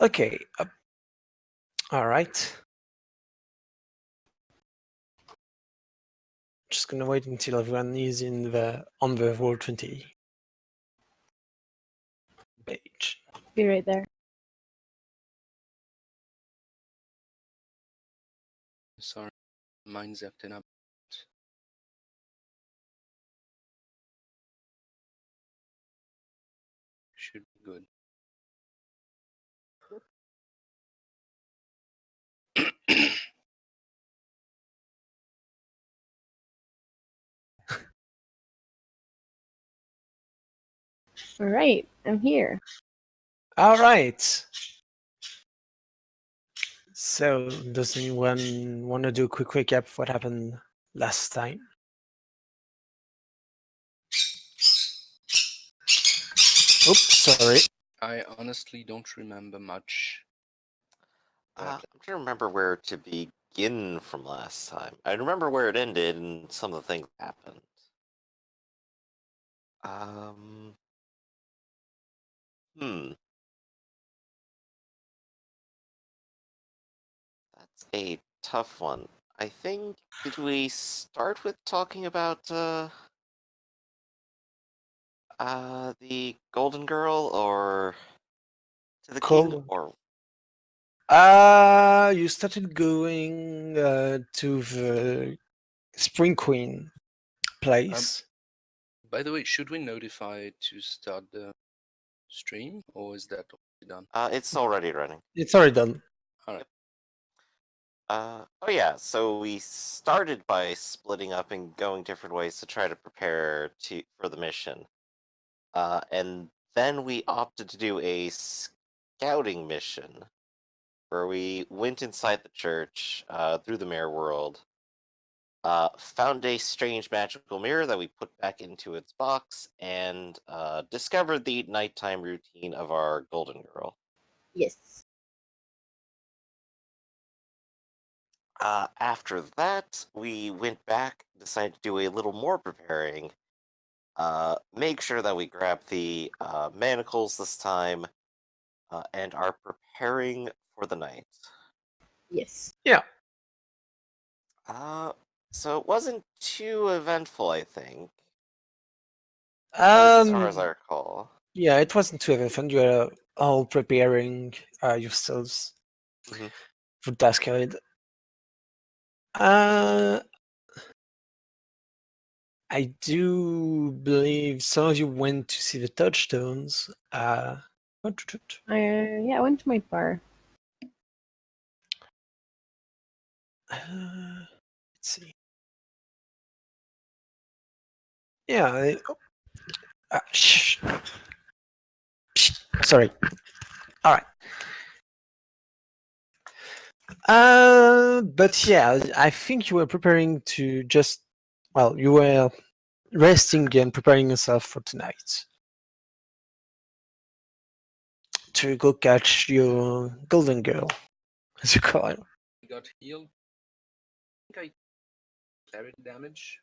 Okay. All right. Just gonna wait until everyone is on the Roll20 page. Be right there. Sorry, mine's acting up. Should be good. All right, I'm here. All right. So, does anyone want to do a quick recap of what happened last time? Oops, sorry. I honestly don't remember much. I'm trying to remember where to begin from last time. I remember where it ended and some of the things that happened. That's a tough one. I think, did we start with talking about, the Golden Girl, or to the king, Cool. or... You started going to the Spring Queen place. By the way, should we notify to start the stream, or is that already done? It's already running. It's already done. All right. Oh yeah, so we started by splitting up and going different ways to try to prepare for the mission. And then we opted to do a scouting mission, where we went inside the church, through the mirror world, found a strange magical mirror that we put back into its box, and discovered the nighttime routine of our Golden Girl. Yes. After that, we went back, decided to do a little more preparing, make sure that we grab the manacles this time, and are preparing for the night. Yes. Yeah. So it wasn't too eventful, I think. At least as far as I recall. Yeah, it wasn't too eventful. You were all preparing yourselves for task ahead. I do believe some of you went to see the touchstones. Yeah, I went to my bar. Let's see. Yeah. Shh. Sorry. All right. But yeah, I think you were preparing to just, well, you were resting and preparing yourself for tonight to go catch your golden girl, as you call her. I got healed. I think I clarity damage.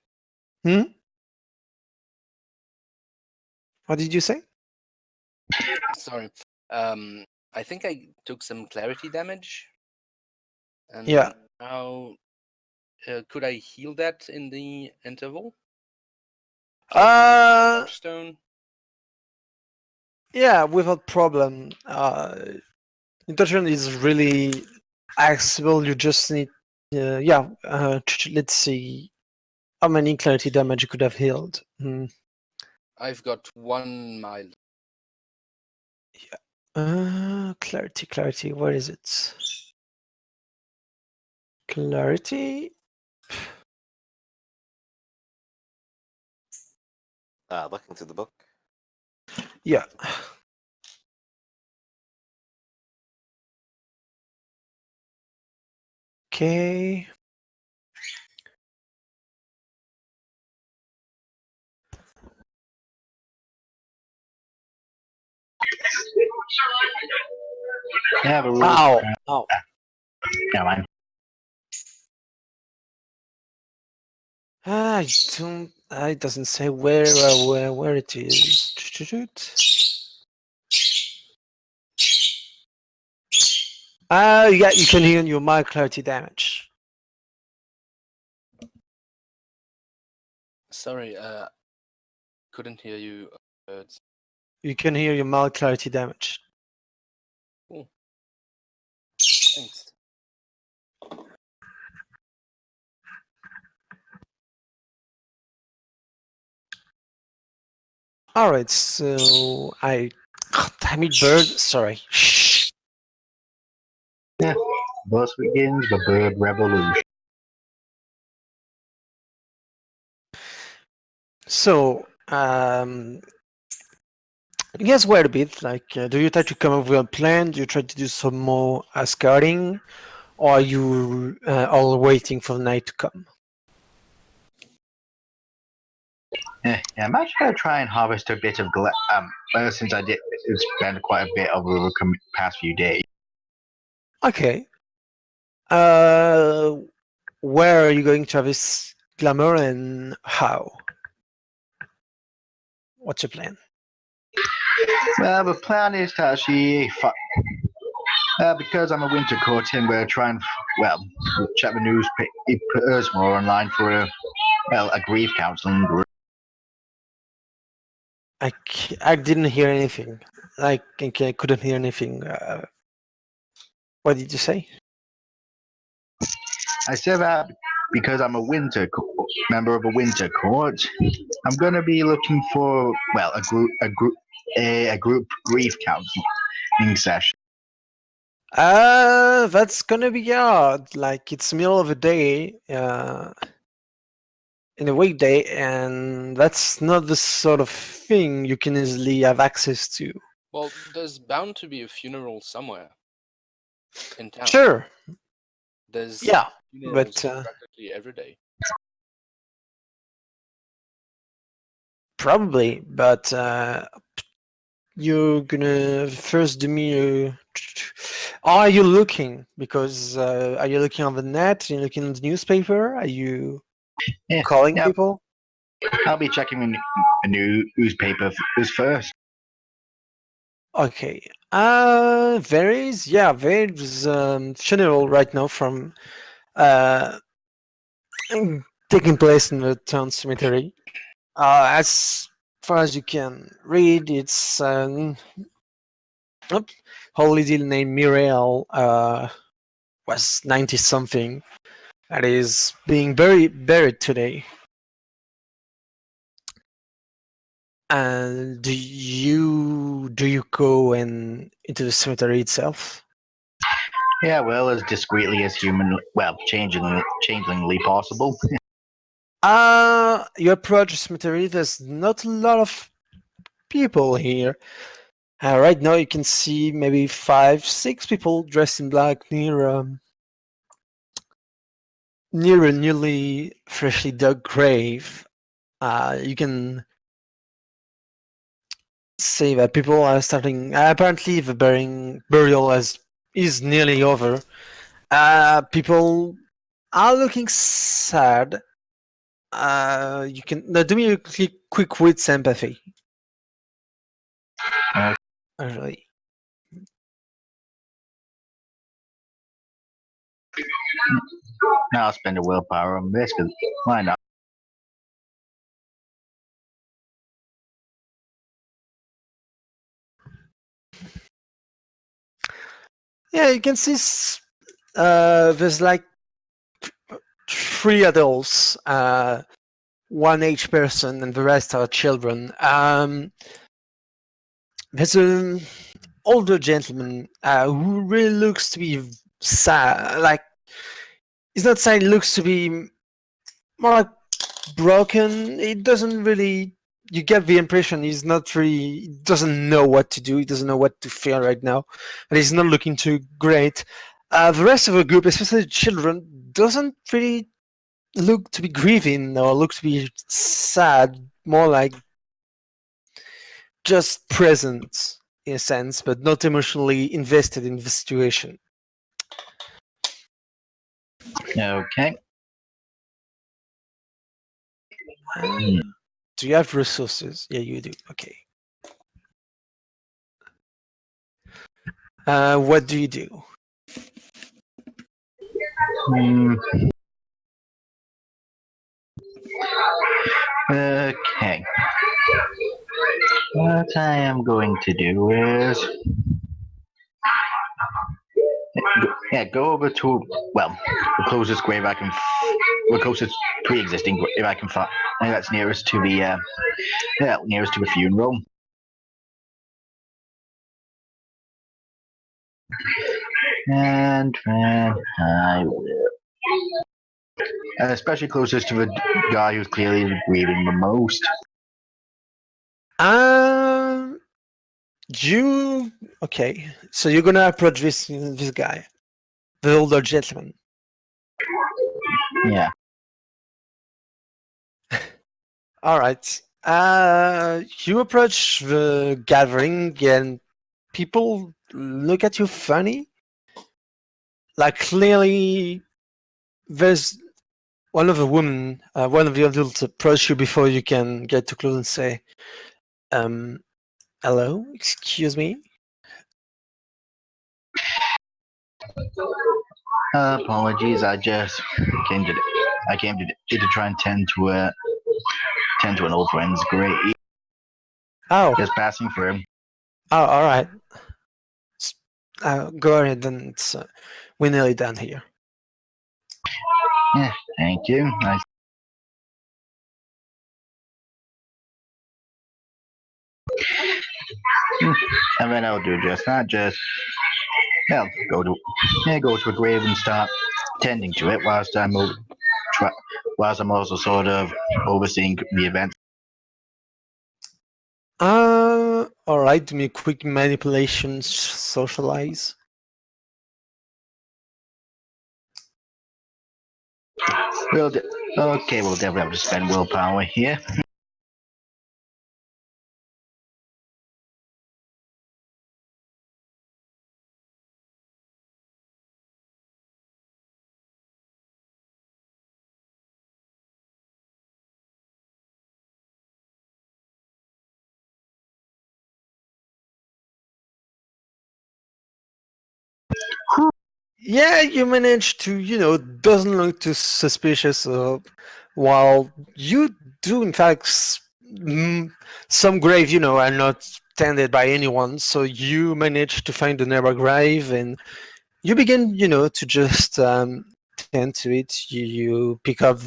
What did you say? Sorry. I think I took some clarity damage. And Yeah. now, could I heal that in the interval? Stone. Yeah, without problem. Intuition is really accessible. You just need, let's see how many clarity damage you could have healed. I've got 1 mile. Yeah. Clarity. Where is it? Clarity. Looking through the book. Yeah. Okay. Yeah, but Ow. Yeah, mine. I don't. It doesn't say where it is. Yeah, you can heal your mild clarity damage. Sorry, couldn't hear you. Birds. You can heal your mild clarity damage. Thanks. Alright, so damn it, bird. Sorry. Shh. Thus begins the bird revolution. So, you guys wait a bit. Like, do you try to come up with a plan? Do you try to do some more scouting? Or are you all waiting for the night to come? Yeah, I'm actually gonna try and harvest a bit of since I did spend quite a bit over the past few days. Okay. Where are you going to have this glamour and how? What's your plan? Well, the plan is to actually, because I'm a winter court, I'm gonna try and check the newspapers more online for a grief counseling group. I didn't hear anything. I couldn't hear anything. What did you say? I said that because I'm a member of a winter court, I'm gonna be looking for a group grief counseling session. That's gonna be hard. Like it's middle of the day, in a weekday, and that's not the sort of thing you can easily have access to. Well, there's bound to be a funeral somewhere in town. Sure, There's yeah, funerals but practically every day. probably. But you're gonna first do me. Are you looking? Because are you looking on the net? Are you looking in the newspaper? Are you Yeah, calling yeah. people? I'll be checking the newspaper first. Okay. There's funeral right now from uh taking place in the town cemetery. As far as you can read, it's whole lady named Muriel was 90 something that is being buried today. And do you go into the cemetery itself? Yeah, well, as discreetly as changelingly possible. You approach the cemetery. There's not a lot of people here. Right now, you can see maybe 5, 6 people dressed in black near a newly freshly dug grave. You can see that people are starting. Apparently, the burial is nearly over. People are looking sad. You can do me a quick wits empathy. Actually, Now I'll spend a willpower on this because why not? yeah, you can see. There's like 3 adults, one each person, and the rest are children. There's an older gentleman who really looks to be sad. Like he's not sad. He looks to be more like broken. It doesn't really. You get the impression he's not really. He doesn't know what to do. He doesn't know what to feel right now, and he's not looking too great. The rest of the group, especially the children, doesn't really look to be grieving or look to be sad. More like just present in a sense, but not emotionally invested in the situation. Okay. Do you have resources? Yeah, you do. Okay. What do you do? Hmm. Okay. What I am going to do is, go over to, well, the closest grave I can, the closest pre-existing grave I can find, that's nearest to the, nearest to the funeral. And then I will, especially closest to the guy who's clearly grieving the most. You okay? So you're gonna approach this guy, the older gentleman. Yeah. All right. You approach the gathering, and people look at you funny. Like clearly, there's one of the women, one of the adults approach you before you can get too close and say, "Hello, excuse me." Apologies, I just came to, to try and tend to an old friend's grave. Oh, Just passing through. oh, all right. Go ahead, then. We're nearly done here. Yeah, thank you. And then I'll do just that. Go to a grave and start tending to it whilst I'm also sort of overseeing the event. All right. Do me a quick manipulation, socialize. We'll definitely have to spend willpower here. Yeah, you managed to, doesn't look too suspicious. While you do, in fact, some grave, are not tended by anyone. So you manage to find the nearby grave, and you begin, to just tend to it. You pick up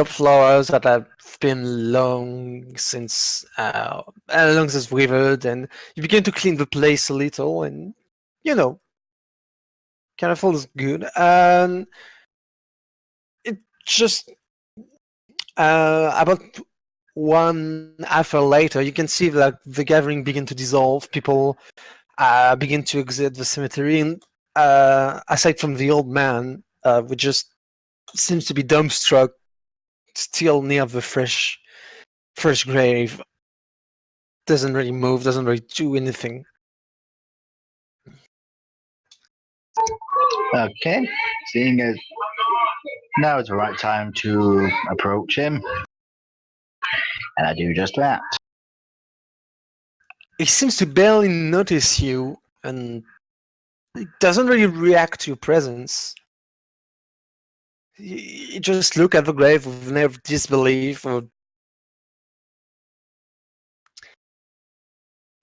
flowers that have been long since withered, and you begin to clean the place a little, and you know, kind of feels good. And it just about 1 hour later, you can see like the gathering begin to dissolve. People begin to exit the cemetery, and aside from the old man, which just seems to be dumbstruck, still near the fresh grave. Doesn't really move, doesn't really do anything. Okay, seeing as now is the right time to approach him, and I do just that. He seems to barely notice you, and he doesn't really react to your presence. He just look at the grave with no disbelief or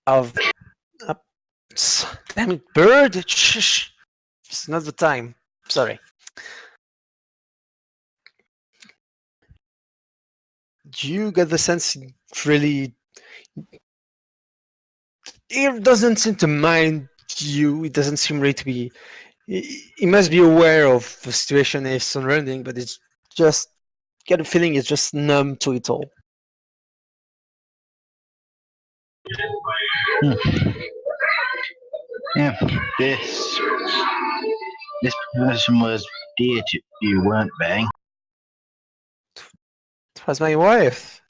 of damn it, bird! Shh. It's not the time. Sorry. You get the sense really. He doesn't seem to mind you. It doesn't seem really to be. He must be aware of the situation he's surrounding, but it's just get a feeling it's just numb to it all. Yeah, this person was dear to you, weren't they? It was my wife.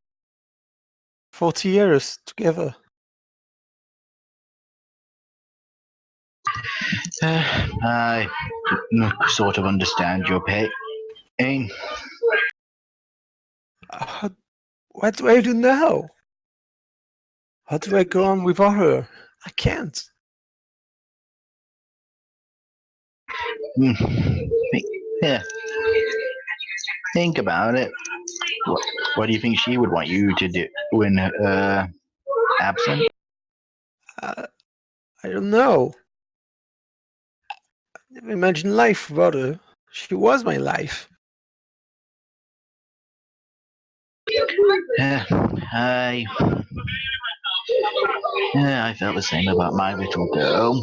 40 years together. I sort of understand your pain. What do I do now? How do I go on without her? I can't. Yeah. Think about it. What do you think she would want you to do when absent? I don't know. Never imagined life without her. She was my life. Yeah, I felt the same about my little girl.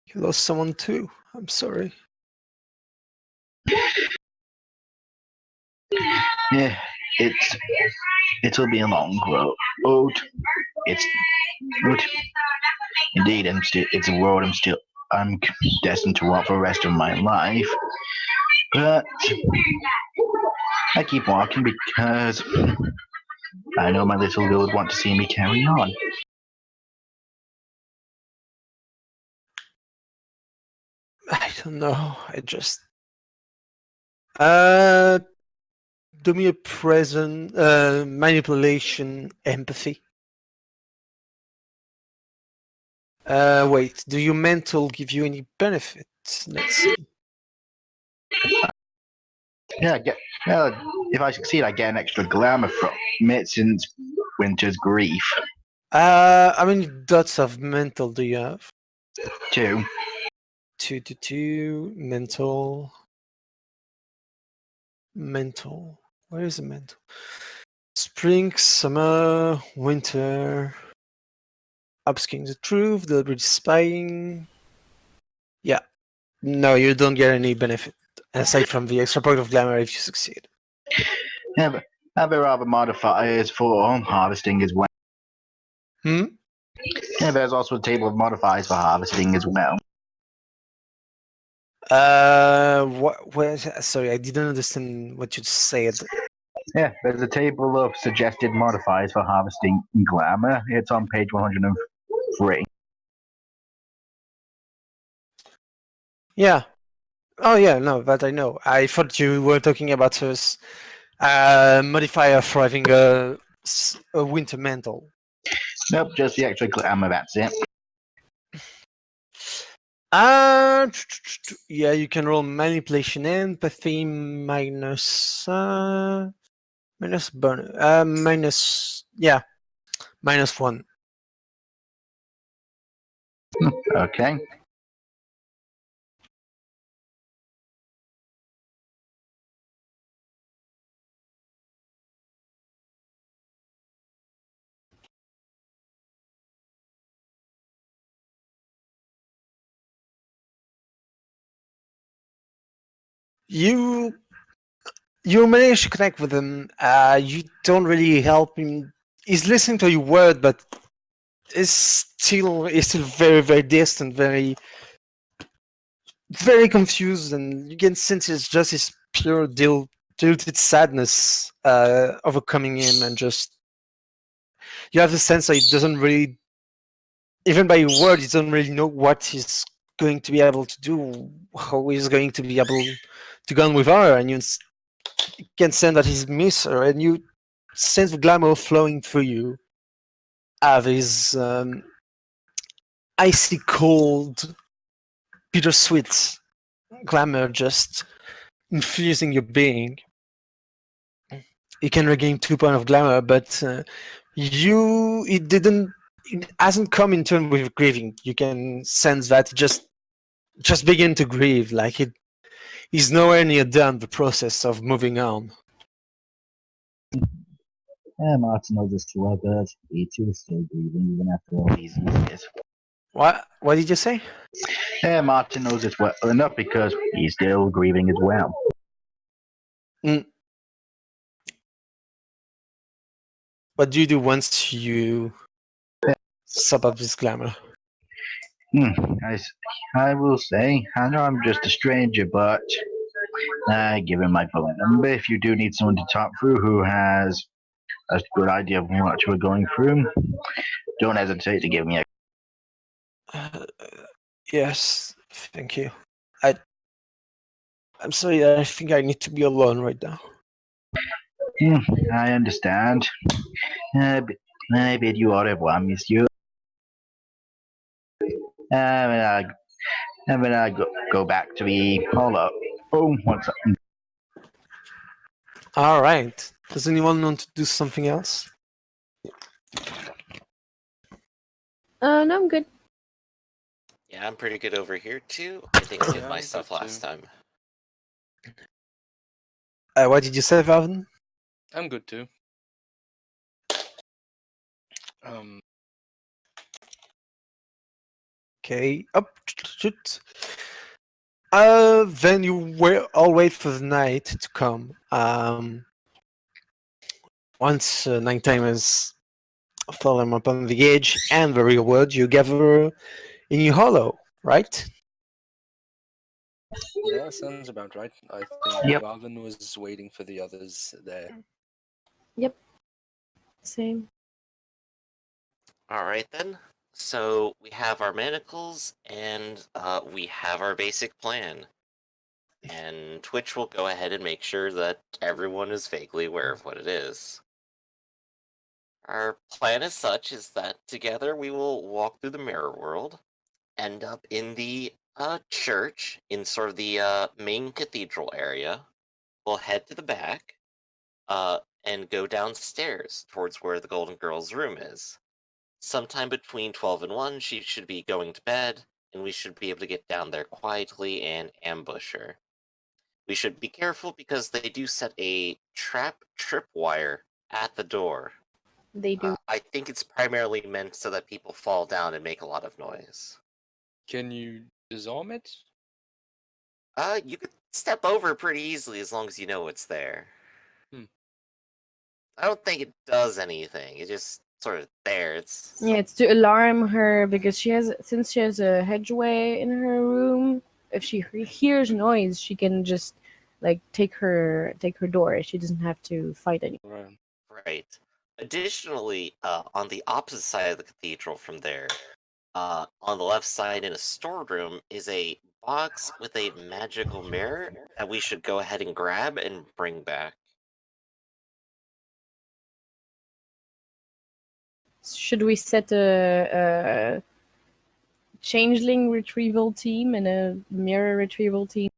You lost someone too. I'm sorry. Yeah, it'll be a long road. It's road. Indeed, it's a road I'm destined to walk for the rest of my life. But I keep walking because I know my little girl would want to see me carry on. I don't know. I just uh do me a present manipulation empathy. Wait, do your mental give you any benefits? Let's see. Yeah, if I succeed, I get an extra glamour from it since Winter's grief. How many dots of mental do you have? 2. 2 mental. Mental. Where is the mental? Spring, summer, winter. Obscuring the truth, deliberate spying. Yeah. No, you don't get any benefit aside from the extra point of glamour if you succeed. Yeah, there are other modifiers for harvesting as well. Hmm? Yeah, there's also a table of modifiers for harvesting as well. What? Where? Sorry, I didn't understand what you said. Yeah, there's a table of suggested modifiers for harvesting glamour. It's on page 103. Yeah. Oh yeah, no, that I know. I thought you were talking about this modifier for having a winter mantle. Nope, just the extra glamour, that's it. Yeah, you can roll manipulation empathy minus bonus -1. Okay. You manage to connect with him. You don't really help him. He's listening to your word, but is still very very distant, very confused, and you can sense it's just his pure diluted sadness overcoming him, and just you have the sense that he doesn't really, even by word, he doesn't really know what he's going to be able to do, how he's going to be able to go on with her, and you can sense that he's miss her, and you sense the glamour flowing through you. His icy cold, bittersweet glamour just infusing your being. You can regain 2 points of glamour, but it hasn't come in turn with grieving. You can sense that it just begin to grieve, like he's nowhere near done the process of moving on. Yeah, Martin knows this too well, but he too is still grieving even after all these years. What did you say? Yeah, Martin knows this well enough because he's still grieving as well. What do you do once you sub up this glamour? I will say, I know I'm just a stranger, but I give him my phone number. If you do need someone to talk through who has a good idea of what we're going through, don't hesitate to give me a. Yes, thank you. I'm sorry, I think I need to be alone right now. I understand. I bid you au revoir, monsieur. And then I go back to the hollow. Oh, what's up? All right. Does anyone want to do something else? No, I'm good. Yeah, I'm pretty good over here too. I think I did Yeah, my I'm stuff good last too. time. What did you say, Valvin? I'm good too. Um, Okay. Up. Then you all wait for the night to come. Once nighttime has fallen upon the age and the real world, you gather in your hollow, right? yeah, sounds about right. I think Yep. Valvin was waiting for the others there. Yep. Same. All right then. So we have our manacles and we have our basic plan. And Twitch will go ahead and make sure that everyone is vaguely aware of what it is. Our plan as such is that together we will walk through the mirror world, end up in the church in sort of the main cathedral area. We'll head to the back and go downstairs towards where the Golden Girl's room is. Sometime between 12 and 1, she should be going to bed, and we should be able to get down there quietly and ambush her. We should be careful because they do set a tripwire at the door. They do. I think it's primarily meant so that people fall down and make a lot of noise. Can you disarm it? You could step over pretty easily as long as you know it's there. Hmm. I don't think it does anything. It's just sort of there. It's Yeah, it's to alarm her because since she has a hedgeway in her room, if she hears noise, she can just like take her door. She doesn't have to fight anymore. Right. right. Additionally, on the opposite side of the cathedral from there, on the left side in a storeroom is a box with a magical mirror that we should go ahead and grab and bring back. Should we set a changeling retrieval team and a mirror retrieval team?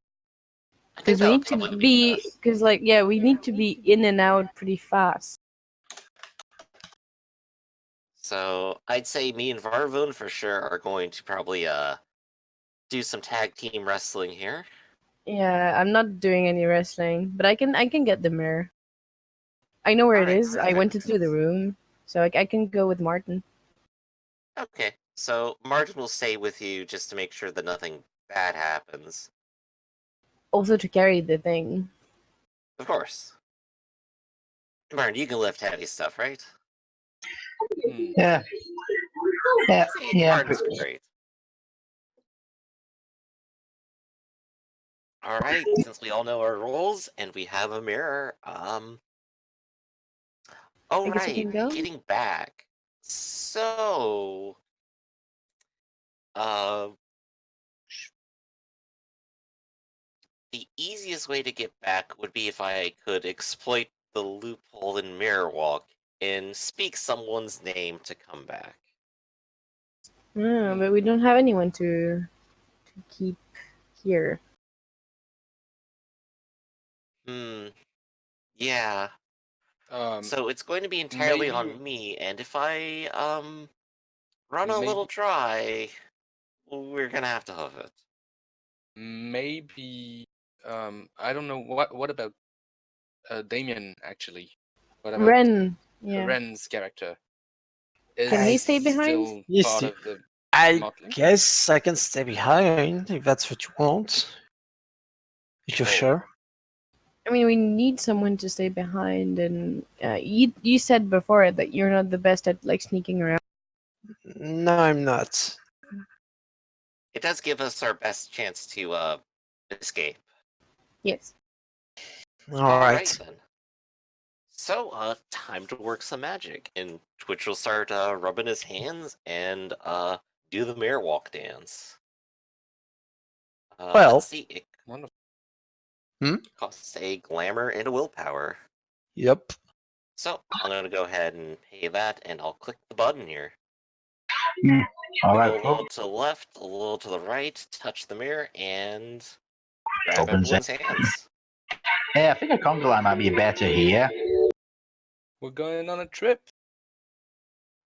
I think Because that we would need to probably be, best. because like yeah, we need to be in and out pretty fast. So I'd say me and Varvun for sure are going to probably do some tag team wrestling here. Yeah, I'm not doing any wrestling, but I can get the mirror. I know where it Alright, is. I went perfect. into the room, so I can go with Martin. Okay, so Martin will stay with you just to make sure that nothing bad happens. Also to carry the thing. Of course. Martin, you can lift heavy stuff, right? Hmm. Yeah. Yeah. See, Yeah. Martin's great. Alright, since we all know our roles and we have a mirror, I guess I alright, can go. getting back. So, uh, the easiest way to get back would be if I could exploit the loophole in Mirror Walk and speak someone's name to come back. But we don't have anyone to keep here. Hmm, yeah. Um, So it's going to be entirely maybe, on me, and if I, run a little maybe, dry, we're gonna have to hoof it. maybe. I don't know. What about Damien actually? What about Ren, yeah. Ren's character? Can Is he I stay behind? still You part see, of the I motley? guess I can stay behind if that's what you want. If you're Oh. sure. I mean, we need someone to stay behind, and you said before that you're not the best at like sneaking around. No, I'm not. It does give us our best chance to, escape. Yes. Alright Alright. then. So, time to work some magic, and Twitch will start, rubbing his hands and, do the mirror walk dance. Well- Let's see, it Wonderful. costs a glamour and a willpower. Yep. So, I'm gonna go ahead and pay that, and I'll click the button here. All Go right, a little folks. to the left, a little to the right, touch the mirror, and grab Opens it. everyone's hands. Yeah, I think a conga line might be better here. We're going on a trip.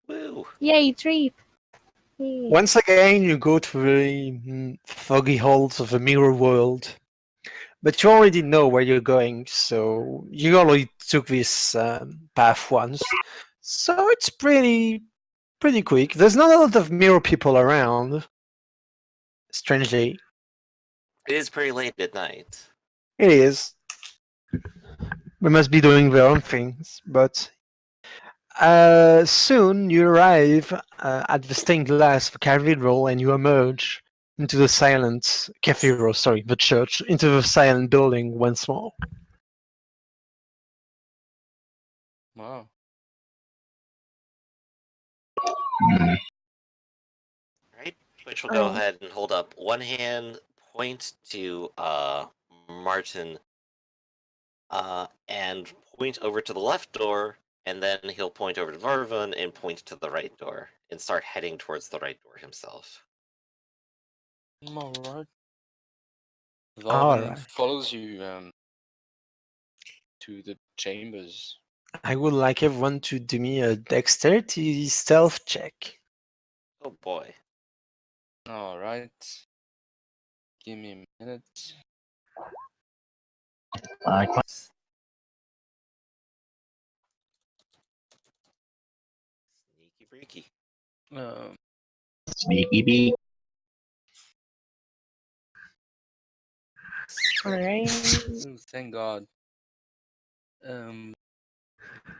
Woo! Yay, trip! Yay. Once again, you go to the foggy halls of the mirror world, but you already know where you're going, so you already took this path once, so it's pretty quick. There's not a lot of mirror people around, strangely. It is pretty late at night. It is. We must be doing their own things, but soon you arrive at the stained glass of cathedral and you emerge into the silent cathedral, sorry, the church, into the silent building once more. Wow. Hmm. Right? Twitch will go Oh. ahead and hold up one hand, point to Martin, and point over to the left door, and then he'll point over to Varvun and point to the right door, and start heading towards the right door himself. Alright. All Varvin right. follows you to the chambers. I would like everyone to do me a dexterity stealth check. Oh boy. Alright. Give me a minute. I quite Sneaky freaky. Um, sneaky beak. Alright. oh, thank God.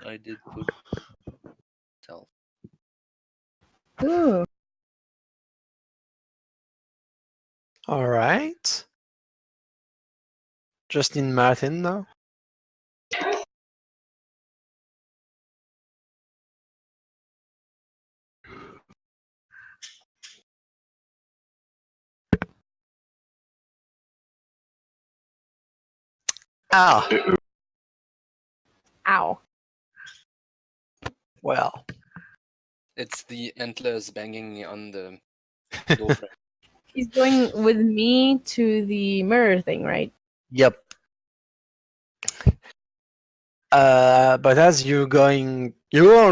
I did put stealth. Ooh. All right. Justin Martin now. Ah, Ow. well. It's the antlers banging on the doorframe. He's going with me to the mirror thing, right? Yep. But as you're all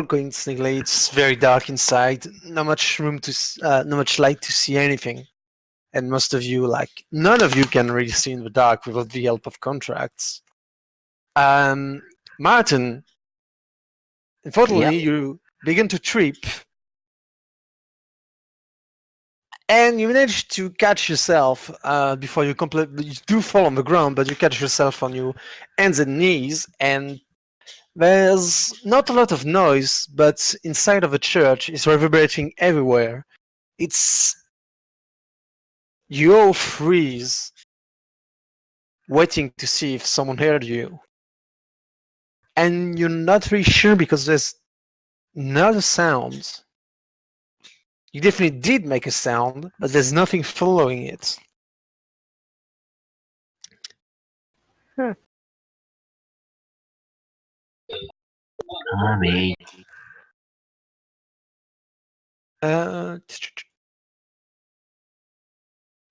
going sneakily. It's very dark inside. Not much room to, not much light to see anything. And most of you, like none of you, can really see in the dark without the help of contracts. Martin, unfortunately, you begin to trip, and you manage to catch yourself before you you do fall on the ground, but you catch yourself on your hands and knees, and there's not a lot of noise, but inside of the church is reverberating everywhere. It's you all freeze, waiting to see if someone heard you, and you're not really sure because there's not a sound. You definitely did make a sound, but there's nothing following it. Sorry. Uh,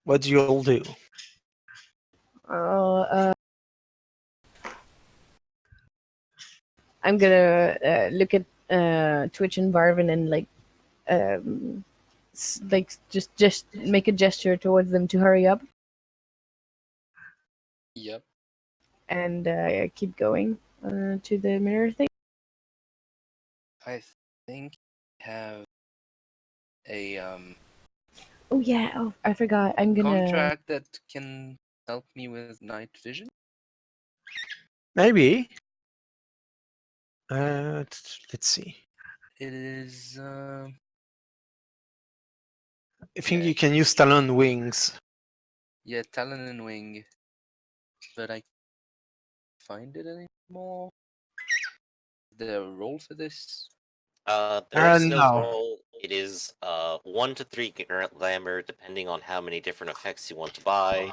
what do you all do? Uh, I'm gonna look at Twitch and Varvin and like, just make a gesture towards them to hurry up Yep. and keep going to the mirror thing. I think I have a Oh yeah. Oh, I forgot. I'm gonna. contract that can help me with night vision. Maybe. Let's see. It is I think Yeah. you can use Talon Wings. yeah, Talon and Wing, but I can't find it anymore. Is there a role for this? There is no No. roll. It is 1 to 3 glamour, depending on how many different effects you want to buy.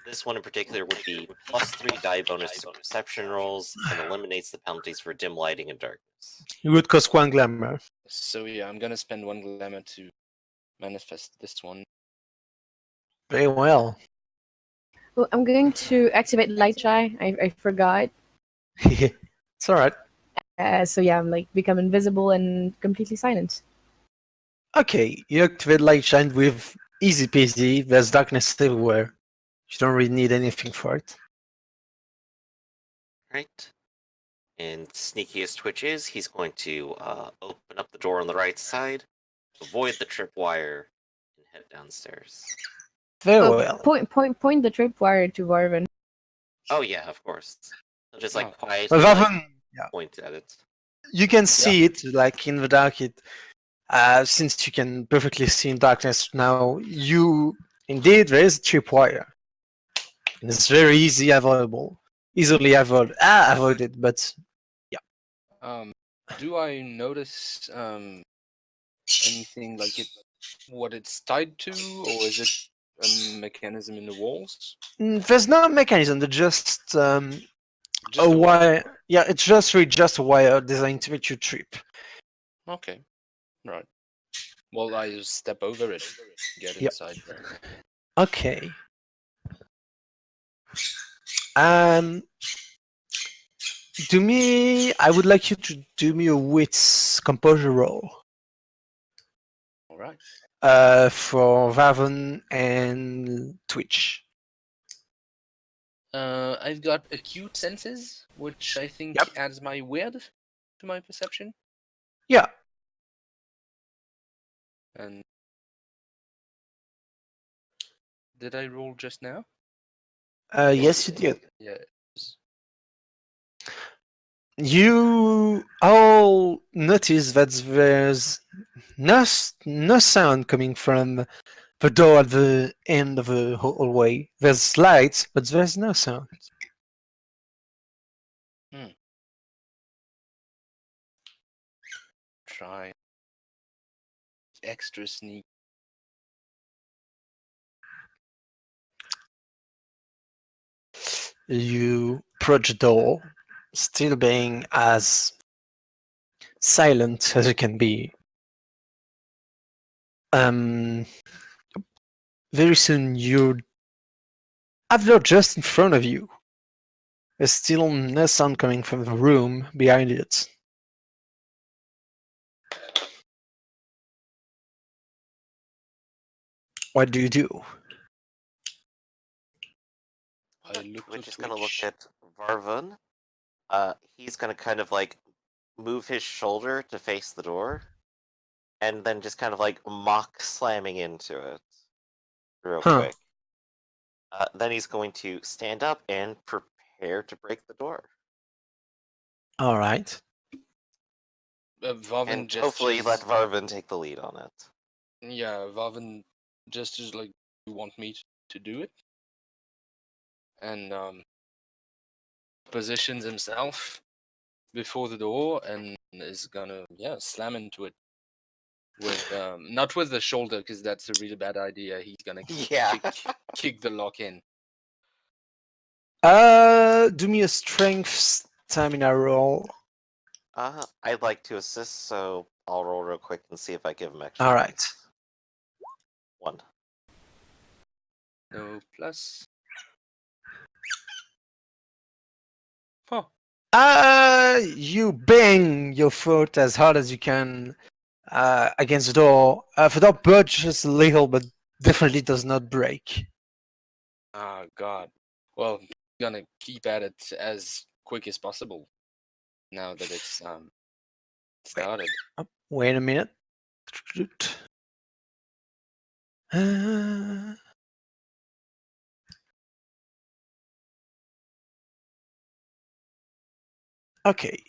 This one in particular would be +3 die bonus to perception rolls and eliminates the penalties for dim lighting and darkness. It would cost 1 glamour. So yeah, I'm gonna spend 1 glamour to manifest this one. Very well. Well, I'm going to activate light shy. I forgot. It's alright. So yeah, I'm like become invisible and completely silent. Okay, you activate light shine with easy peasy. There's darkness everywhere. You don't really need anything for it. Right. And sneakiest twitches, he's going to open up the door on the right side, avoid the tripwire, and head downstairs. Very well. Point the tripwire to Varvin. Oh yeah, of course. He'll just like Oh. quietly But often, point at it. you can see it like in the dark. Since you can perfectly see in darkness now, you indeed there is a tripwire. And it's very easily avoided. But Do I notice anything like what it's tied to, or is it a mechanism in the walls? there's no mechanism. There's just Just a a wire. Yeah, it's just a wire designed to make you trip. Okay, right. Well, I just step over it, get Yep. inside there. Okay. Um, I would like you to do me a wits composure roll. All right. For Vaven and Twitch. I've got acute senses, which I think Yep. adds my weird to my perception. Yeah. And did I roll just now? Yes, you did. Yeah. You all notice that there's no sound coming from the door at the end of the hallway. There's lights, but there's no sound. Try extra sneak. You approach the door, still being as silent as you can be. Very soon you have the door just in front of you. There's still no sound coming from the room behind it. What do you do? I look We're to just gonna look Twitch. at Varvun. He's gonna kind of like move his shoulder to face the door, and then just kind of like mock slamming into it real quick. Then he's going to stand up and prepare to break the door. All right. Varvin And gestures. hopefully let Varvin take the lead on it. Yeah, Varvin gestures like you want me to do it, and positions himself before the door and is gonna slam into it with not with the shoulder because that's a really bad idea. He's gonna kick the lock in. Do me a strength stamina roll. I'd like to assist, so I'll roll real quick and see if I give him extra. All right. points. 1. No plus. Huh. You bang your foot as hard as you can against the door. The door budges a little, but definitely does not break. Ah, God. Well, gonna keep at it as quick as possible. Now that it's started. Wait a minute. Okay.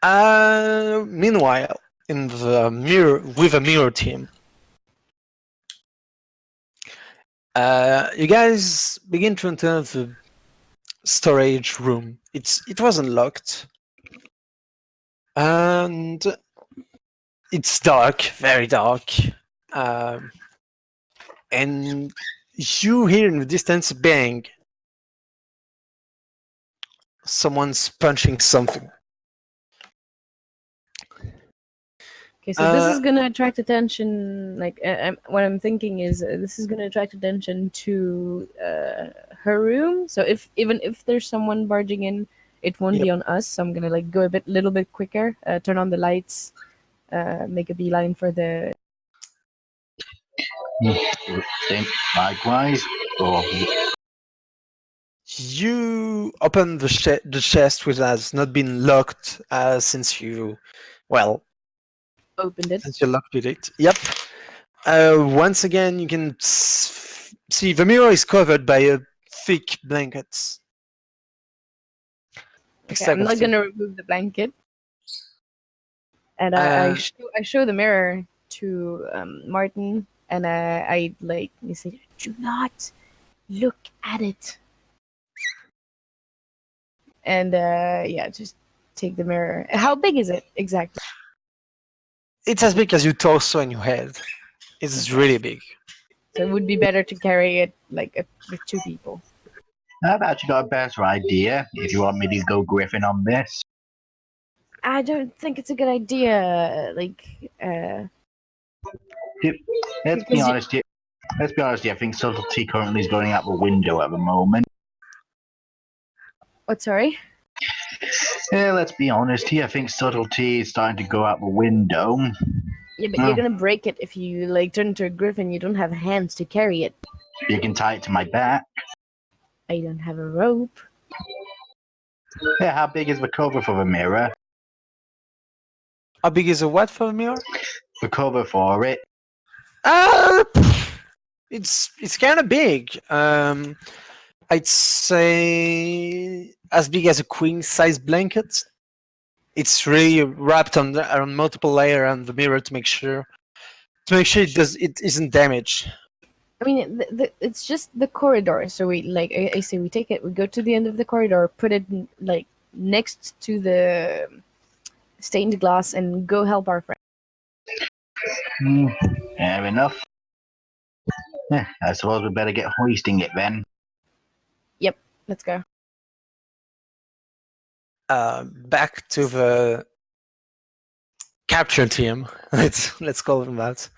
Meanwhile, in the mirror with a mirror team, you guys begin to enter the storage room. It wasn't locked, and it's dark, very dark. And you hear in the distance a bang. Someone's punching something. Okay, so this is gonna attract attention. Like, what I'm thinking is this is gonna attract attention to her room. So even if there's someone barging in, it won't be on us. So I'm gonna like go little bit quicker, turn on the lights, make a beeline for the. Same, likewise. Or You open the chest, which has not been locked since you, well, Opened it. since you locked it. Yep. Once again, you can see the mirror is covered by a thick blanket. Okay, I'm not gonna remove the blanket. And I show the mirror to Martin, and I like you say, do not look at it. And yeah, just take the mirror. How big is it exactly? It's as big as your torso and your head. It's really big. So it would be better to carry it like with two people. I've actually got a better idea. If you want me to go Griffin on this, I don't think it's a good idea. Like, let's be honest here. Let's be honest here. I think subtlety currently is going out the window at the moment. what? Sorry. Yeah, let's be honest here. I think subtlety is starting to go out the window. Yeah, but you're gonna break it if you like turn into a griffin. You don't have hands to carry it. You can tie it to my back. I don't have a rope. Yeah, how big is the cover for the mirror? How big is a what for a mirror? The cover for it. It's kind of big. I'd say as big as a queen size blanket. It's really wrapped on multiple layer on the mirror to make sure it isn't damaged. I mean, it's just the corridor. So we like I say we take it. We go to the end of the corridor, put it like next to the stained glass, and go help our friend. Fair enough. Yeah, I suppose we better get hoisting it then. Yep, let's go. Back to the capture team. Let's call them that.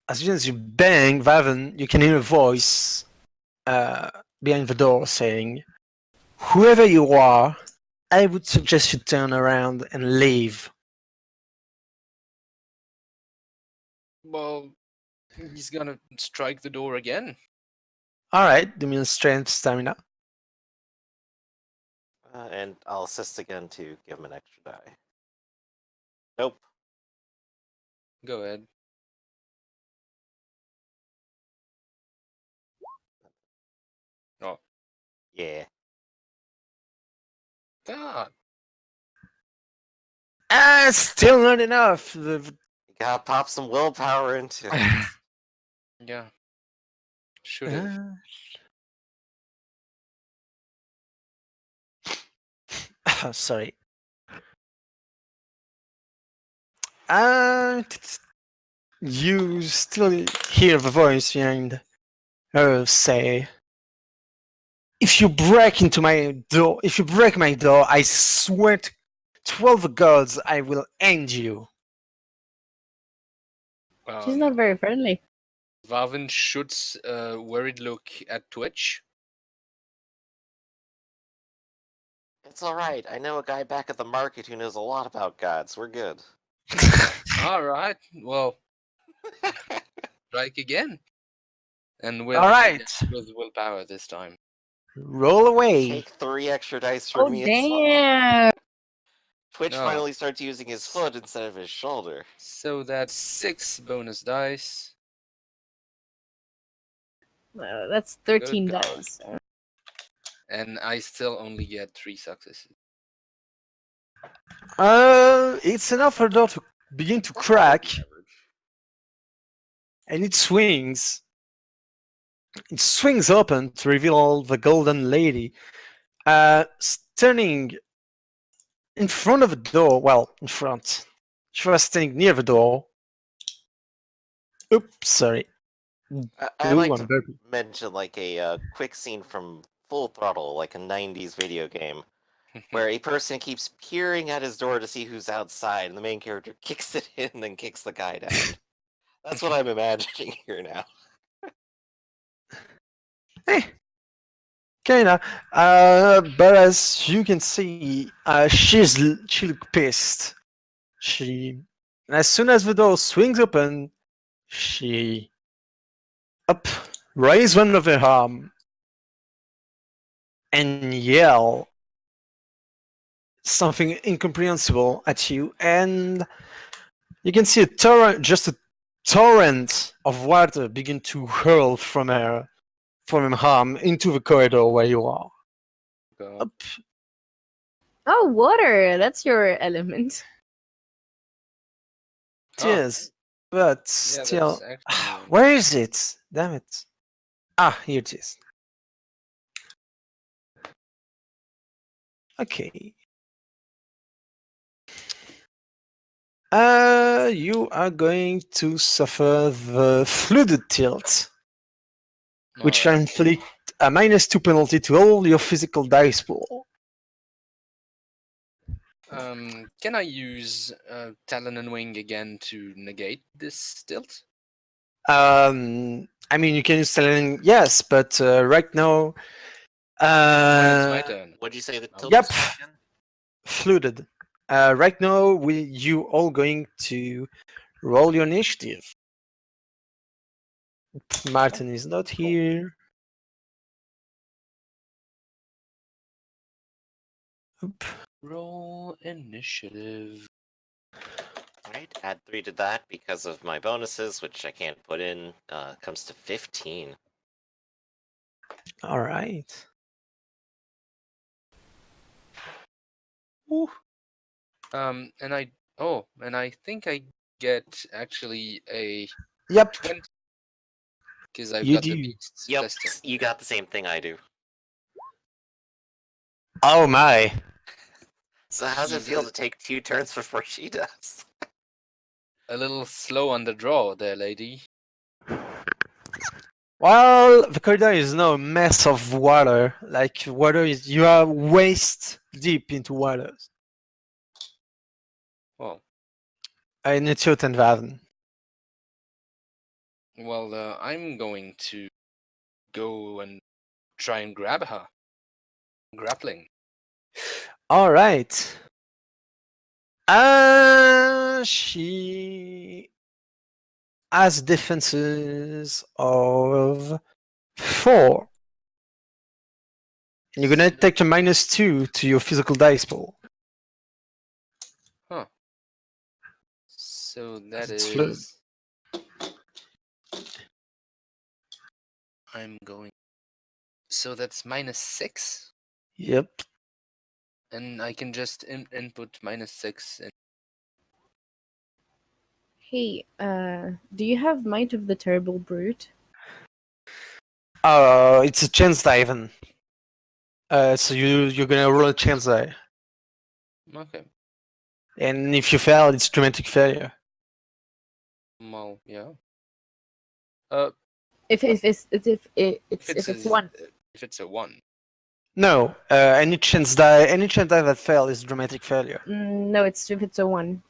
As soon as you bang Vaven, you can hear a voice behind the door saying, "Whoever you are, I would suggest you turn around and leave." Well, he's gonna strike the door again. All right, do me a strength stamina. And I'll assist again to give him an extra die. Nope. Go ahead. Oh. Yeah. God. Still not enough. You gotta pop some willpower into it. Yeah. Should have. Sorry. You still hear the voice behind her say, if you break my door, I swear to 12 gods I will end you. She's not very friendly. Vaven shoots a worried look at Twitch. It's alright. I know a guy back at the market who knows a lot about gods. We're good. All right. Well, strike again. And with All right. with willpower this time. Roll away. Take 3 extra dice for Oh me as well. damn! Twitch No. finally starts using his foot instead of his shoulder. So that's 6 bonus dice. That's 13 Good God. dice. And I still only get 3 successes. It's enough for the door to begin to crack, and it swings. It swings open to reveal the golden lady, standing in front of the door. Well, in front. She was standing near the door. Oops, sorry. I like to mention like a quick scene from Full Throttle, like a 90s video game. where a person keeps peering at his door to see who's outside, and the main character kicks it in and then kicks the guy out. That's what I'm imagining here now. Eh, kinda. But as you can see, she look pissed. And as soon as the door swings open, she up raise one of her arm and yell something incomprehensible at you, and you can see a torrent, just a torrent of water begin to hurl from her arm into the corridor where you are. God. Up. Oh, water! That's your element. It Oh. is, but Yeah, still, that's actually where is it? Damn it! Ah, here it is. Okay. You are going to suffer the flooded tilt, which alright. inflict a -2 penalty to all your physical dice pool. Can I use Talon and Wing again to negate this tilt? I mean, you can use Changeling, yes, but right now, It's my turn. What'd you say the tilt Yep. was called again? flooded. Right now, you all going to roll your initiative. Martin is not here. Oop. Roll initiative. Alright, add 3 to that because of my bonuses, which I can't put in. Comes to 15. All right. Ooh. And I think I get actually a Yep, 20 because I've You got the do. beasts Yep, plus 10. you got the same thing I do. oh my. So how does it feel to take 2 turns before she does? A little slow on the draw there, lady. Well, the corridor is now a mess of water. Like water is, you are waist deep into water. Well, In it's your turn, Vaden. well, I'm going to go and try and grab her. Grappling. All right. She has defenses of 4. And you're gonna take a -2 to your physical dice pool. Huh. So that It's fluid. is. I'm going. So that's -6, Yep. and I can just input -6. And Hey, do you have Might of the Terrible Brute? It's a chance die even. So you're gonna roll a chance die, okay. and if you fail, it's dramatic failure. Well, yeah. If If it's one. If it's a 1. No, any chance die that fail is dramatic failure. No, it's if it's a one.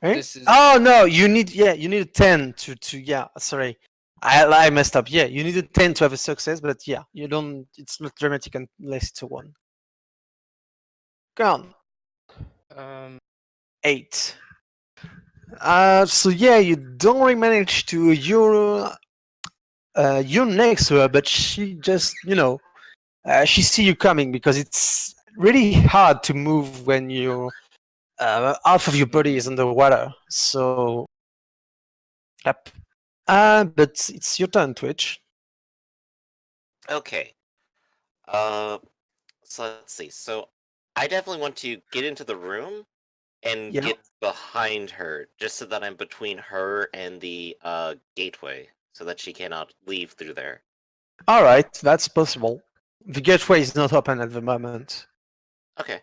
Right? This is. Oh no, you need a 10 to yeah. Sorry, I messed up. Yeah, you need a 10 to have a success, but yeah, you don't. It's not dramatic unless it's a 1. Go on. 8. So yeah, you don't really manage to you're next to her, but she just she see you coming because it's really hard to move when you half of your body is underwater. So yep. But it's your turn, Twitch. Okay. So let's see. So I definitely want to get into the room and Yeah. get behind her, just so that I'm between her and the gateway, so that she cannot leave through there. All right, that's possible. The gateway is not open at the moment. Okay.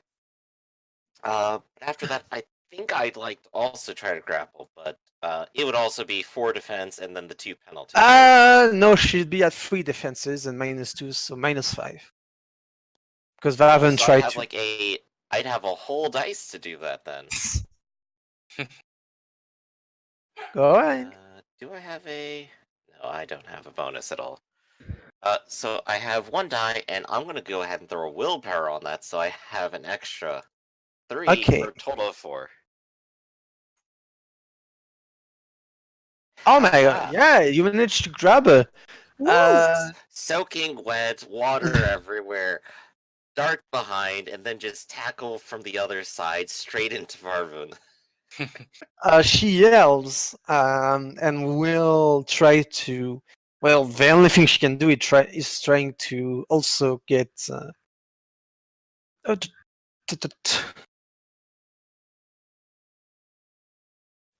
After that, I think I'd like to also try to grapple, but it would also be 4 defense and then the 2 penalties. No, she'd be at 3 defenses and -2, so -5. Because Vaven so I tried have to. like a I'd have a whole dice to do that then. Go ahead. Do I have a... No, I don't have a bonus at all. So I have 1 die, and I'm gonna go ahead and throw a willpower on that, so I have an extra 3 Okay. for a total of 4. Oh my Haha. god! Yeah, you managed to grab her. Soaking wet, water everywhere, dart behind, and then just tackle from the other side straight into Varvun. She yells and will try to. Well, the only thing she can do is trying to also get.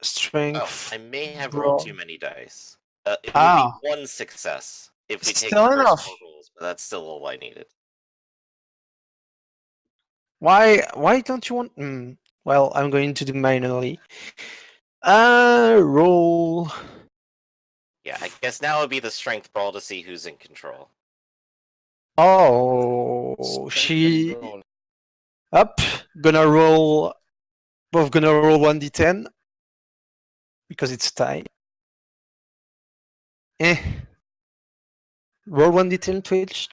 Strength. I may have brawl. rolled too many dice. It would be 1 success if we take the Still first enough. 4 rolls, but that's still all I needed. Why don't you want? Well, I'm going to do manually. Roll. Yeah, I guess now would be the strength brawl to see who's in control. Oh, Strength she and brawl. up. Gonna roll. Both gonna roll 1d10 because it's tie. Roll 1d10, Twitch.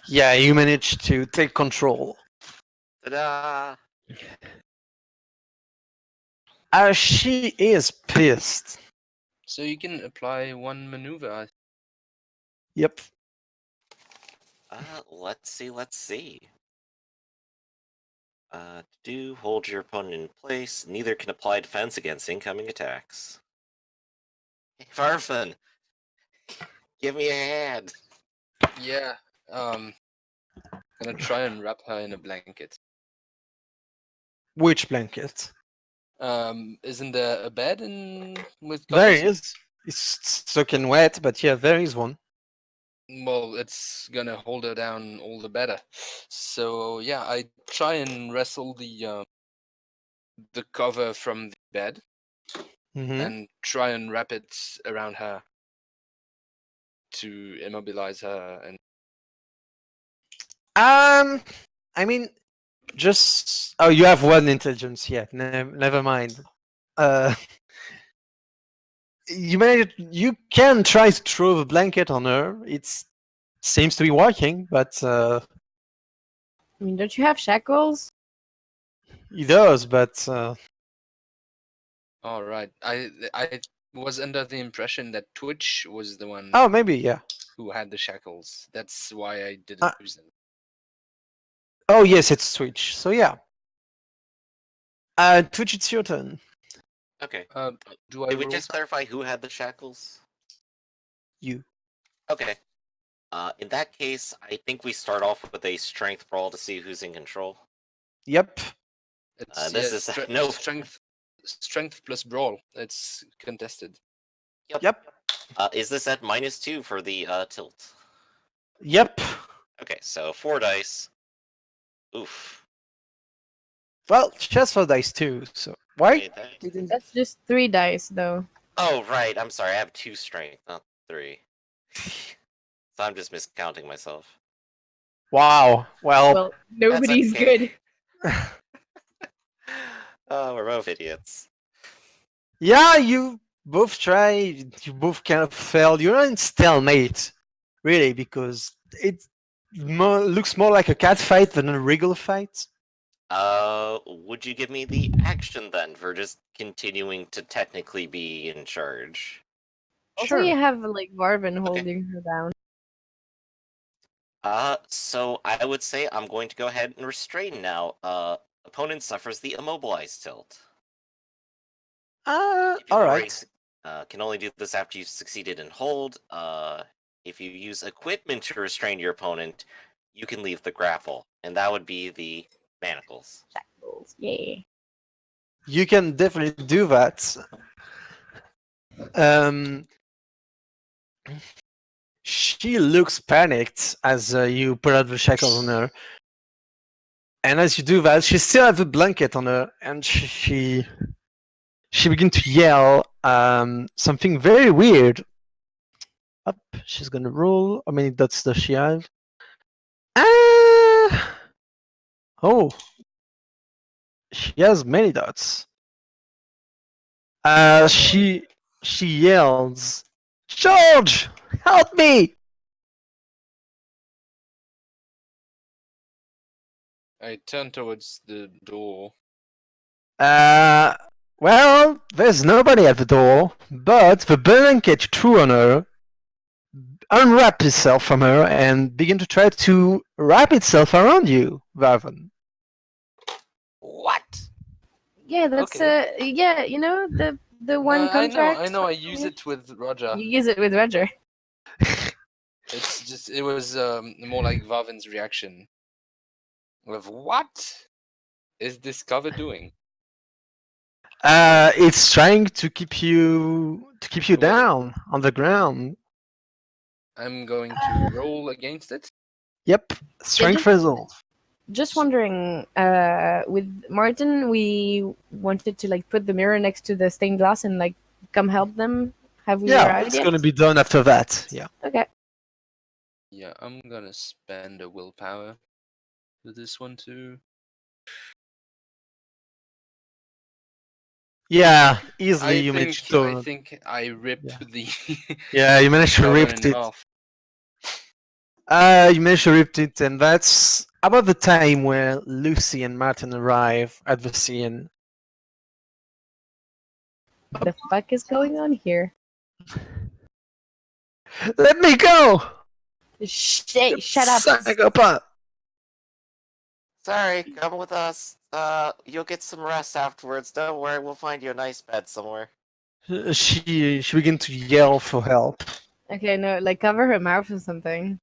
Yeah, you managed to take control. Ta-da! She is pissed. So you can apply 1 maneuver. Yep. Let's see. Do hold your opponent in place. Neither can apply defense against incoming attacks. Hey, Varfun! Give me a hand! Yeah. Gonna try and wrap her in a blanket. Which blanket? Isn't there a bed with There covers? is. It's soaking wet, but yeah, there is one. Well, it's gonna hold her down all the better. So yeah, I try and wrestle the cover from the bed and try and wrap it around her to immobilize her. And I mean, just you have 1 intelligence. Yeah, never mind. You can try to throw the blanket on her. It seems to be working, but I mean, don't you have shackles? he does. But all right, I was under the impression that Twitch was the one oh, maybe yeah. who had the shackles. That's why I didn't use them. Oh yes, it's Twitch. So yeah. Twitch, it's your turn. Okay. Do I Did we roll just clarify who had the shackles? You. Okay. In that case, I think we start off with a strength brawl to see who's in control. Yep. It's, this is no strength plus brawl. It's contested. Yep. Is this at -2 for the tilt? Yep. Okay, so 4 dice. Oof. Well, just for dice too. So why Okay, didn't? That's just 3 dice, though. Oh, right. I'm sorry. I have 2 strength, not 3. So I'm just miscounting myself. Wow. Well, nobody's okay. good. Oh, we're both idiots. Yeah, you both tried. You both kind of failed. You're not in stalemate, really, because it looks more like a cat fight than a regular fight. Would you give me the action then for just continuing to technically be in charge? Also, Sure. you have like Varvin holding her down. So I would say I'm going to go ahead and restrain now. Opponent suffers the immobilized tilt. All right. Can only do this after you've succeeded in hold. If you use equipment to restrain your opponent, you can leave the grapple, and that would be the manacles. Shackles, yeah. You can definitely do that. She looks panicked as you put out the shackles on her. And as you do that, she still has the blanket on her, and she begins to yell something very weird. Up, she's gonna roll. How many dots does she have? Oh, she has many dots. She yells, "George, help me!" I turn towards the door. Uh, well, there's nobody at the door, but the blanket you threw on her unwrap itself from her and begin to try to wrap itself around you, Varvan. What? Yeah, that's Okay. yeah, you know the one I contract. know. I use Yeah. it with Roger. You use it with Roger. It's just it was more like Vavin's reaction. Of what is this cover doing? It's trying to keep you Well- down on the ground. I'm going to roll against it. Yep, strength just- resolve. Just wondering, with Martin, we wanted to like put the mirror next to the stained glass and like come help them. Have we Yeah, arrived it's yet? gonna be done after that. Yeah. Okay. Yeah, I'm gonna spend a willpower for this one too. Yeah, easily you managed I to. think I rip Yeah. the Yeah, you managed to cover rip in it. half. You managed to rip it, and that's about the time where Lucy and Martin arrive at the scene. What the fuck is going on here? Let me go! Shut up! Psychopath! Sorry, come with us. You'll get some rest afterwards. Don't worry, we'll find you a nice bed somewhere. She begins to yell for help. Okay, no, like cover her mouth or something.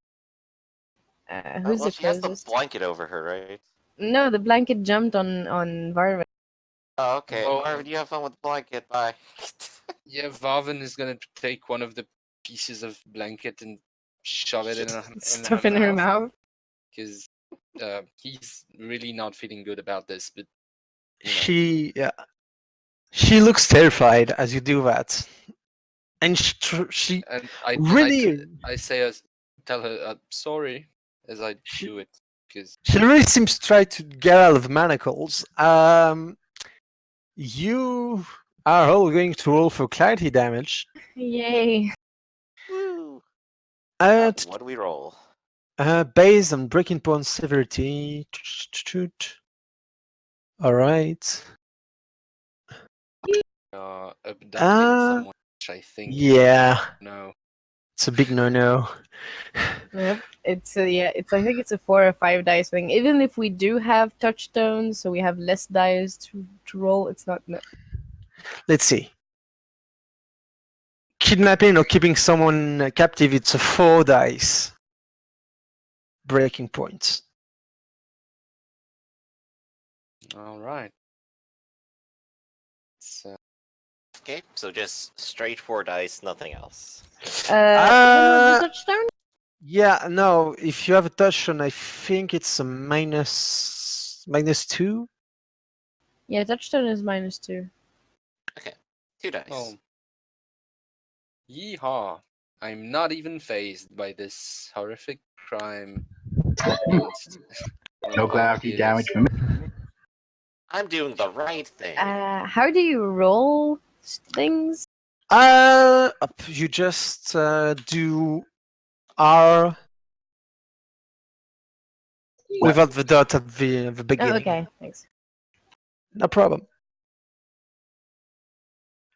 Who's Well, the she has the closest? blanket over her, right? No, the blanket jumped on Varva. Oh, okay. Oh. Marvin, you have fun with the blanket. Bye. Yeah, Varvin is gonna take one of the pieces of blanket and shove it in Stuff in her mouth. because he's really not feeling good about this. But you know. She looks terrified as you do that, and she And really I say tell her sorry as I She- do it because she really seems to try to get out of the manacles. You are all going to roll for clarity damage. Yay! Woo. Uh, What do we roll? Based on breaking point severity. All right. abducting Uh, someone, which I think Yeah, no. it's a big no-no. Yep. It's yeah. I think it's a 4 or 5 dice thing. Even if we do have touchstones, so we have less dice to roll. It's not. No. Let's see. Kidnapping or keeping someone captive, it's a 4 dice. Breaking points. All right. So Okay, so just straight 4 dice, nothing else. Even with the touchstone. Yeah, no, if you have a touchstone, I think it's a -2. Yeah, touchstone is -2. 2 dice. oh, yeehaw! I'm not even phased by this horrific crime. against No clarity damage from me. I'm doing the right thing. How do you roll things? You just do R without the dot at the Oh, beginning. okay, thanks. No problem.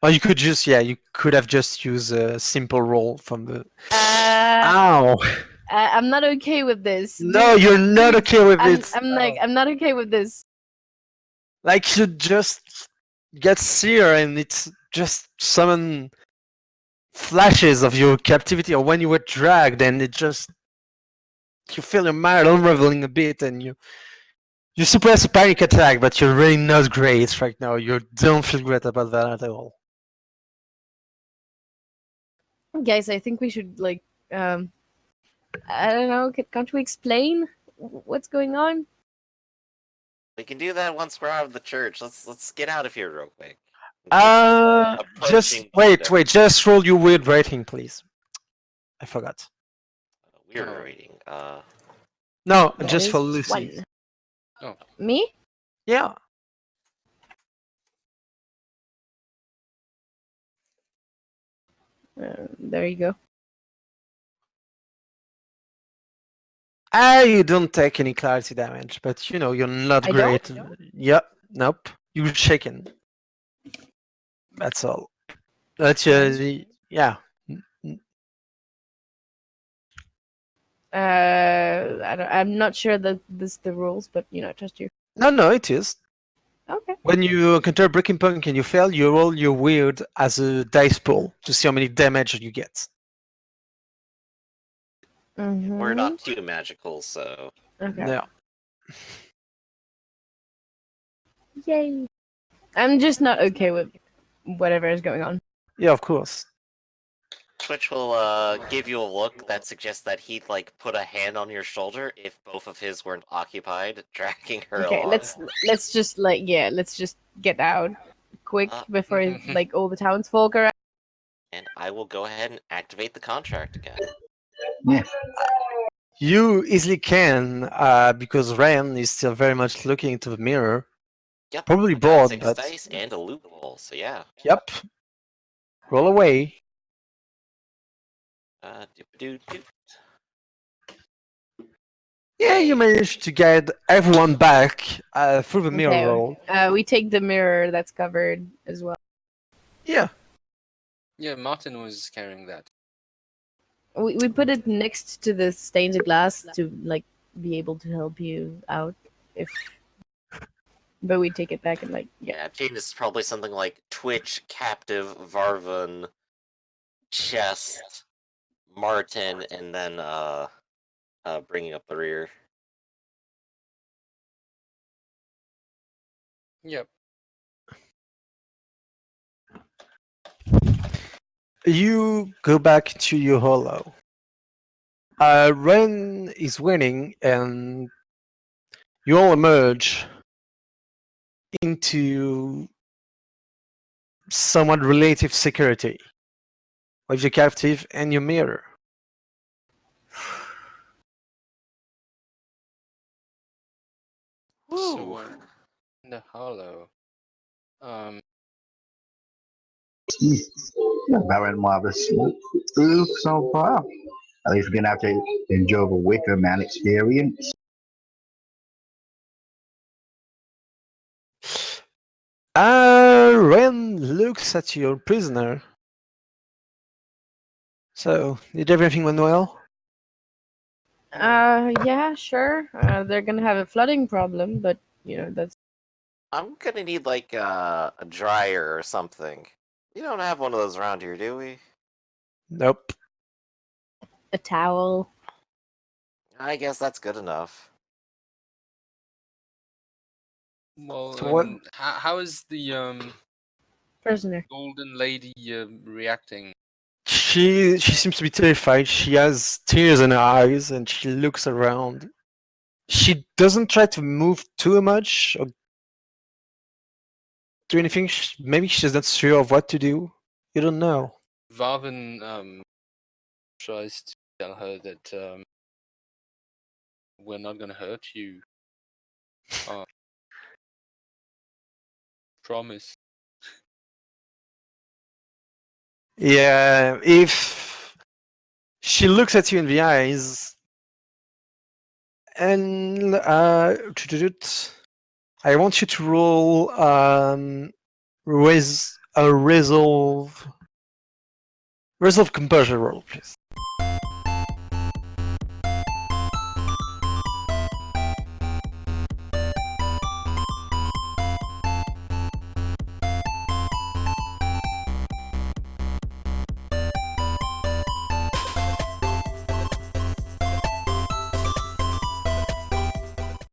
Or you could just, you could have just used a simple roll from the. Ow! I'm not okay with this. No, Dude, you're not dude, okay with it. I'm not okay with this. Like you just get here and it's just summon flashes of your captivity or when you were dragged and it just you feel your mind unraveling a bit and you suppress a panic attack, but you're really not great right now. You don't feel great about that at all. Guys, I think we should like I don't know, can't we explain what's going on? We can do that once we're out of the church. Let's get out of here real quick. Just Approaching wait, window. just roll your weird rating, please. I forgot. Weird Oh. rating. No, That just for is Lucy. 1. Oh. Me? Yeah. There you go. You don't take any clarity damage, but you know you're not I great. Yep. Nope. You're shaken. That's all. That's yeah. I'm not sure that this is the rules, but trust you. No, it is. Okay. When you encounter breaking point and you fail, you roll your weird as a dice pool to see how many damage you get. We're not too magical, so Okay. Yeah. Yay. I'm just not okay with whatever is going on. Yeah, of course. Twitch will give you a look that suggests that he'd like put a hand on your shoulder if both of his weren't occupied, dragging her Okay, along. let's just let's just get out quick before like all the townsfolk are. And I will go ahead and activate the contract again. Yeah. You easily can, because Ren is still very much looking into the mirror. Yep. Probably I got bored, 6 but dice and a loophole, so yeah. yep. Roll away. Doop-a-doo-doo. Yeah, you managed to get everyone back through the mirror Okay. roll. We take the mirror that's covered as well. Yeah. Yeah, Martin was carrying that. We put it next to the stained glass to like be able to help you out if. But we take it back and Yeah, Jane is probably something like Twitch, Captive, Varvan, Chest, Martin, and then bringing up the rear. Yep. You go back to your hollow. Ren is winning, and you all emerge into somewhat relative security with your captive and your mirror. So in the hollow. Very marvelous through so far. At least we're gonna have to enjoy the Wicker Man experience. Ren looks at your prisoner. So, did everything went well? yeah, sure. They're gonna have a flooding problem, but that's. I'm gonna need like a dryer or something. We don't have one of those around here, do we? Nope. A towel. I guess that's good enough. Well, So what? how is the Prisoner. golden lady reacting? She seems to be terrified. She has tears in her eyes, and she looks around. She doesn't try to move too much or do anything. Maybe she's not sure of what to do. You don't know. Varvin tries to tell her that we're not gonna hurt you. Promise. Yeah, if she looks at you in the eyes, and I want you to roll resolve composure roll, please.